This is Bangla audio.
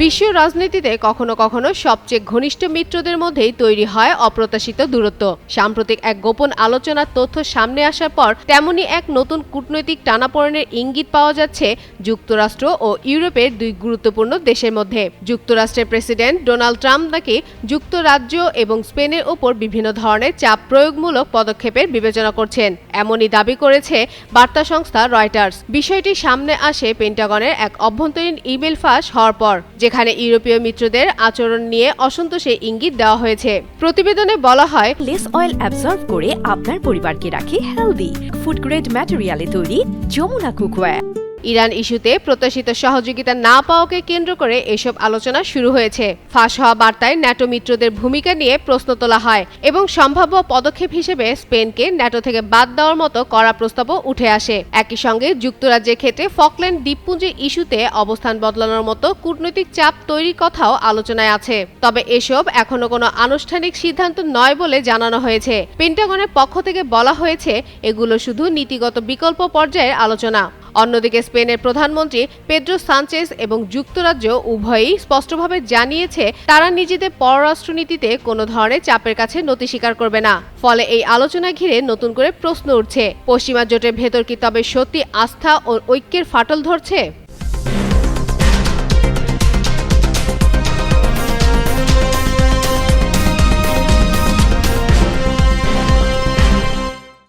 বিশ্ব রাজনীতিতে কখনো কখনো সবচেয়ে ঘনিষ্ঠ মিত্রদের মধ্যেই তৈরি হয় অপ্রত্যাশিত দূরত্ব। সাম্প্রতিক এক গোপন আলোচনার তথ্য সামনে আসার পর তেমনই এক নতুন কূটনৈতিক টানাপোড়েনের ইঙ্গিত পাওয়া যাচ্ছে যুক্তরাষ্ট্র ও ইউরোপের দুই গুরুত্বপূর্ণ দেশের মধ্যে। যুক্তরাষ্ট্রের প্রেসিডেন্ট ডোনাল্ড ট্রাম্প নাকি যুক্তরাজ্য এবং স্পেনের ওপর বিভিন্ন ধরনের চাপ প্রয়োগমূলক পদক্ষেপের বিবেচনা করছেন, এমনই দাবি করেছে বার্তা সংস্থা রয়টার্স। বিষয়টি সামনে আসে পেন্টাগনের এক অভ্যন্তরীণ ইমেল ফাঁস হওয়ার পর, যেখানে ইউরোপীয় মিত্রদের আচরণ নিয়ে অসন্তোষের ইঙ্গিত দেওয়া হয়েছে। প্রতিবেদনে বলা হয়, লেস অয়েল অ্যাবজর্ব করে আপনার পরিবারকে রাখে হেলদি ফুড গ্রেড ম্যাটেরিয়ালে তৈরি যমুনা কুকওয়্যার। ইরান ইস্যুতে প্রত্যাশিত সহযোগিতা না পাওয়াকে কেন্দ্র করে এসব আলোচনা শুরু হয়েছে। ফাঁস হওয়া বার্তায় ন্যাটো মিত্রদের ভূমিকা নিয়ে প্রশ্ন তোলা হয় এবং সম্ভাব্য পদক্ষেপ হিসেবে স্পেনকে ন্যাটো থেকে বাদ দেওয়ার মতো কড়া প্রস্তাবও উঠে আসে। একই সঙ্গে যুক্তরাজ্যের ক্ষেত্রে ফকল্যান্ড দ্বীপপুঞ্জের ইস্যুতে অবস্থান বদলানোর মতো কূটনৈতিক চাপ তৈরির কথাও আলোচনায় আছে। তবে এসব এখনো কোনো আনুষ্ঠানিক সিদ্ধান্ত নয় বলে জানানো হয়েছে। পেন্টাগনের পক্ষ থেকে বলা হয়েছে, এগুলো শুধু নীতিগত বিকল্প পর্যায়ের আলোচনা। অন্যদিকে স্পেনের প্রধানমন্ত্রী পেদ্রো সানচেজ এবং যুক্তরাজ্য উভয়ই স্পষ্টভাবে জানিয়েছে তারা নিজেদের পররাষ্ট্রনীতিতে কোনো ধরনের চাপের কাছে নতি স্বীকার করবে না। ফলে এই আলোচনা ঘিরে নতুন করে প্রশ্ন উঠছে, পশ্চিমা জোটের ভেতর কি তবে সত্যি আস্থা ও ঐক্যের ফাটল ধরছে?